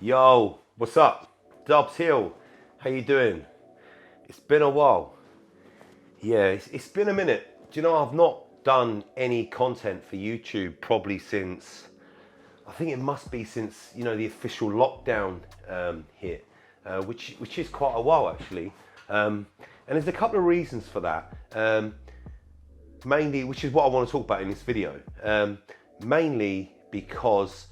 Yo, what's up? Dubs Hill, how you doing? It's been a while. Yeah, it's been a minute. Do you know I've not done any content for YouTube probably since, I think it must be since, the official lockdown hit, which is quite a while actually. And there's a couple of reasons for that. Mainly, which is what I want to talk about in this video. Mainly because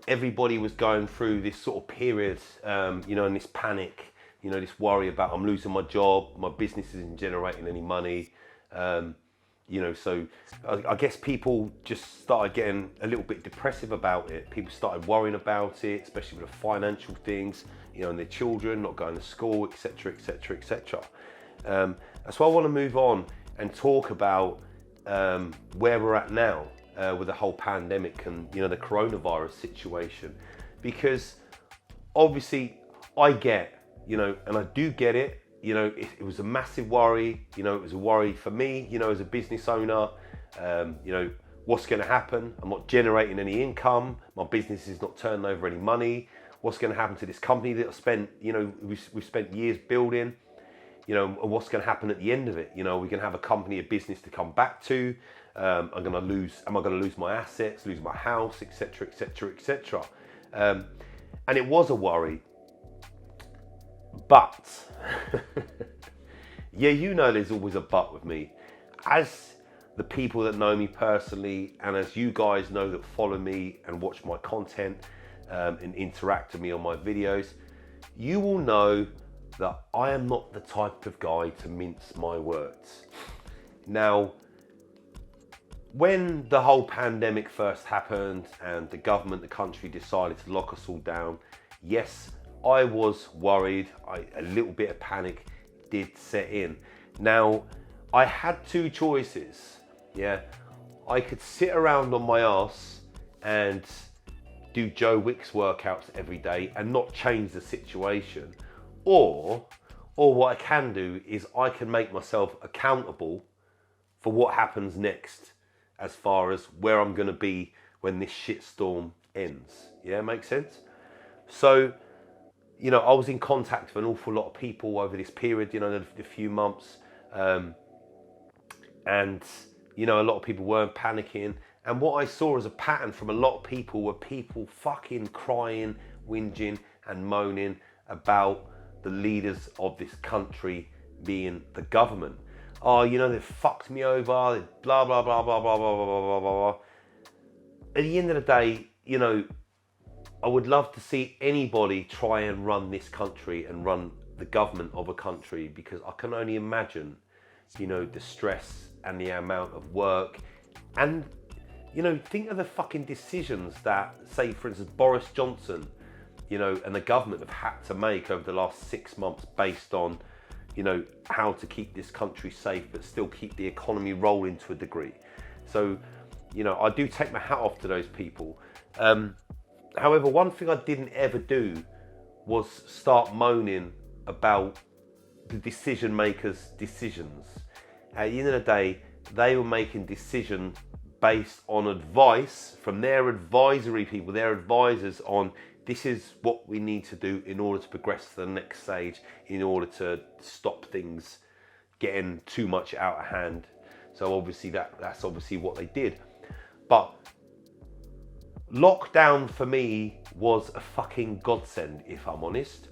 everybody was going through this sort of period, and this panic, this worry about I'm losing my job, my business isn't generating any money. So I guess people just started getting a little bit depressive about it. People started worrying about it, especially with the financial things, and their children not going to school, etc., etc., etc. That's why I want to move on and talk about where we're at now with the whole pandemic and the coronavirus situation, because obviously I get, and I do get it. It was a massive worry. It was a worry for me, as a business owner. What's going to happen? I'm not generating any income. My business is not turning over any money. What's going to happen to this company that I spent, we've spent years building? What's going to happen at the end of it? We're going to have a company, a business to come back to. Am I going to lose my assets, lose my house, etc., etc., etc. And it was a worry, but yeah, there's always a but with me. As the people that know me personally, and as you guys know that follow me and watch my content and interact with me on my videos, you will know that I am not the type of guy to mince my words. Now, when the whole pandemic first happened and the government, the country decided to lock us all down, yes, I was worried. A little bit of panic did set in. Now, I had two choices. Yeah, I could sit around on my ass and do Joe Wicks workouts every day and not change the situation, or what I can do is I can make myself accountable for what happens next, as far as where I'm going to be when this shitstorm ends. Yeah, makes sense? So, I was in contact with an awful lot of people over this period, the few months. And, a lot of people weren't panicking. And what I saw as a pattern from a lot of people were people fucking crying, whinging and moaning about the leaders of this country being the government. Oh, they fucked me over, they blah, blah, blah, blah, blah, blah, blah, blah, blah, blah. At the end of the day, I would love to see anybody try and run this country and run the government of a country, because I can only imagine, the stress and the amount of work. And, think of the fucking decisions that, say, for instance, Boris Johnson, and the government have had to make over the last 6 months based on, how to keep this country safe but still keep the economy rolling to a degree. So, I do take my hat off to those people. However, one thing I didn't ever do was start moaning about the decision makers' decisions. At the end of the day, they were making decisions based on advice from their advisory people, their advisors, on this is what we need to do in order to progress to the next stage, in order to stop things getting too much out of hand. So obviously that's obviously what they did. But lockdown for me was a fucking godsend, if I'm honest.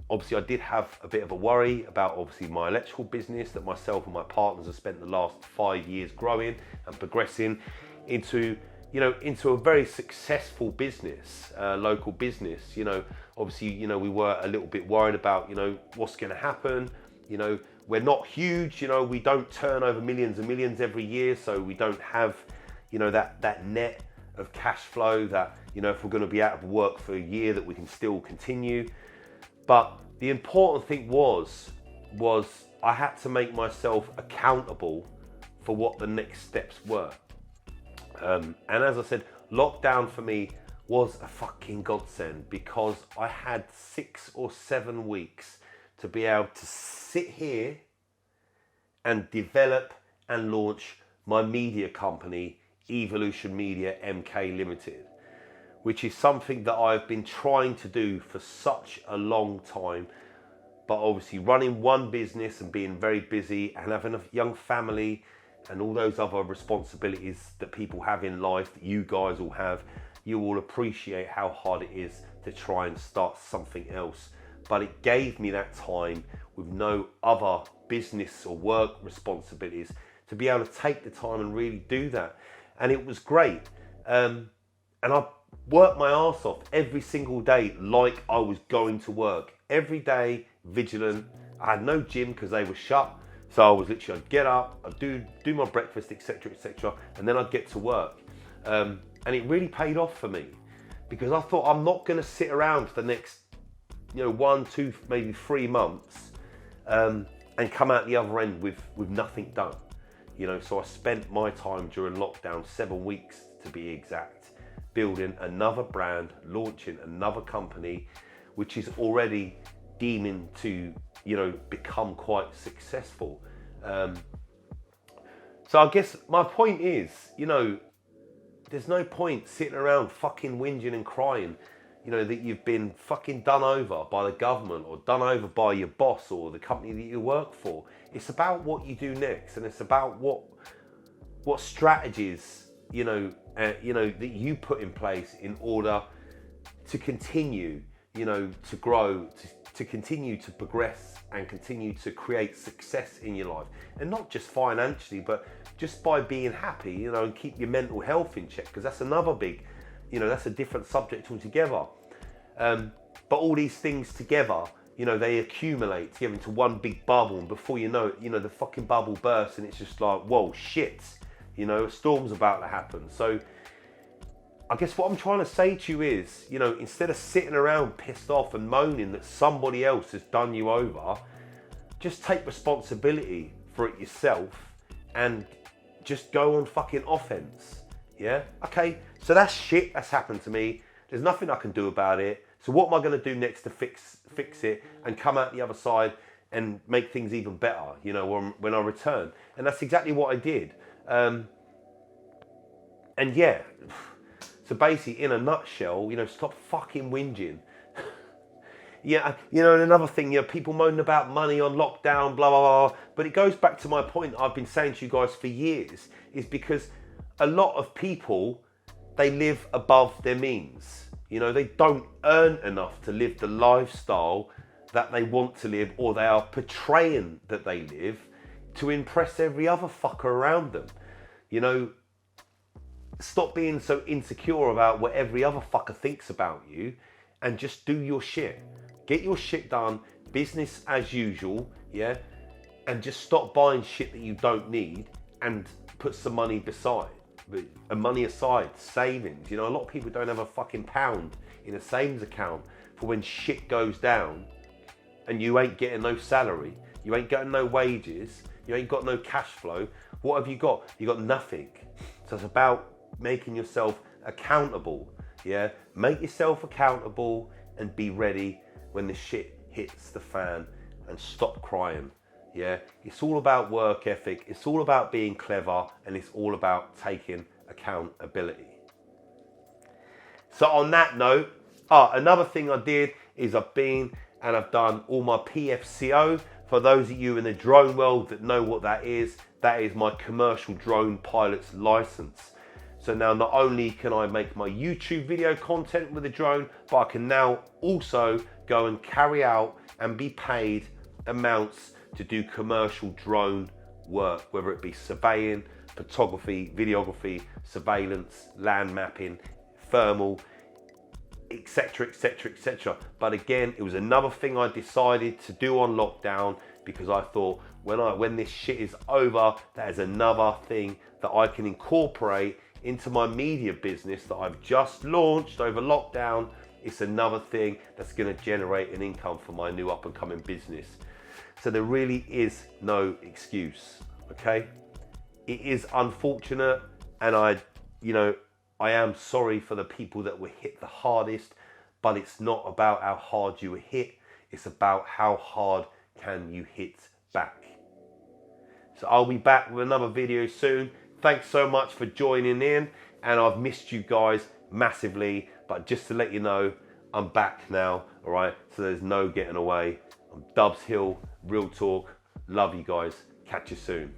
Obviously I did have a bit of a worry about obviously my electrical business that myself and my partners have spent the last 5 years growing and progressing into a very successful business, local business. Obviously, we were a little bit worried about, what's going to happen. We're not huge, we don't turn over millions and millions every year, so we don't have, that net of cash flow that, if we're going to be out of work for a year, that we can still continue. But the important thing was I had to make myself accountable for what the next steps were. And as I said, lockdown for me was a fucking godsend, because I had 6 or 7 weeks to be able to sit here and develop and launch my media company, Evolution Media MK Limited, which is something that I've been trying to do for such a long time. But obviously running one business and being very busy and having a young family and all those other responsibilities that people have in life, that you guys all have, you will appreciate how hard it is to try and start something else. But it gave me that time with no other business or work responsibilities to be able to take the time and really do that. And it was great. And I worked my arse off every single day like I was going to work. Every day, vigilant. I had no gym because they were shut. So I was literally, I'd get up, I'd do my breakfast, etc., and then I'd get to work. And it really paid off for me because I thought I'm not going to sit around for the next, 1, 2, maybe 3 months and come out the other end with nothing done. So I spent my time during lockdown, 7 weeks to be exact, building another brand, launching another company, which is already deeming to, become quite successful. So I guess my point is, there's no point sitting around fucking whinging and crying, that you've been fucking done over by the government or done over by your boss or the company that you work for. It's about what you do next, and it's about what strategies, that you put in place in order to continue, to grow, to continue to progress and continue to create success in your life. And not just financially, but just by being happy, and keep your mental health in check, because that's another big, that's a different subject altogether. But all these things together, they accumulate together into one big bubble, and before you know it, the fucking bubble bursts, and it's just like, whoa, shit, a storm's about to happen. So I guess what I'm trying to say to you is, instead of sitting around pissed off and moaning that somebody else has done you over, just take responsibility for it yourself and just go on fucking offense. Yeah? Okay, so that's shit that's happened to me. There's nothing I can do about it. So what am I going to do next to fix it and come out the other side and make things even better, when I return? And that's exactly what I did. And yeah, so basically, in a nutshell, stop fucking whinging. Yeah, and another thing, people moaning about money on lockdown, blah, blah, blah. But it goes back to my point I've been saying to you guys for years, is because a lot of people, they live above their means. They don't earn enough to live the lifestyle that they want to live, or they are portraying that they live to impress every other fucker around them. Stop being so insecure about what every other fucker thinks about you and just do your shit. Get your shit done, business as usual, yeah? And just stop buying shit that you don't need and put some money aside, savings. A lot of people don't have a fucking pound in a savings account for when shit goes down and you ain't getting no salary, you ain't getting no wages, you ain't got no cash flow. What have you got? You got nothing. So it's about making yourself accountable, yeah? Make yourself accountable and be ready when the shit hits the fan, and stop crying, yeah? It's all about work ethic, it's all about being clever, and it's all about taking accountability. So on that note, another thing I did is I've done all my PFCO. For those of you in the drone world that know what that is my commercial drone pilot's license. So now not only can I make my YouTube video content with a drone, but I can now also go and carry out and be paid amounts to do commercial drone work, whether it be surveying, photography, videography, surveillance, land mapping, thermal, etc. But again, it was another thing I decided to do on lockdown, because I thought when this shit is over, that is another thing that I can incorporate into my media business that I've just launched over lockdown. It's another thing that's going to generate an income for my new up and coming business. So there really is no excuse, okay? It is unfortunate, and I am sorry for the people that were hit the hardest, but it's not about how hard you were hit, it's about how hard can you hit back. So I'll be back with another video soon. Thanks so much for joining in, and I've missed you guys massively. But just to let you know, I'm back now, all right? So there's no getting away. I'm Dubs Hill, Real Talk. Love you guys. Catch you soon.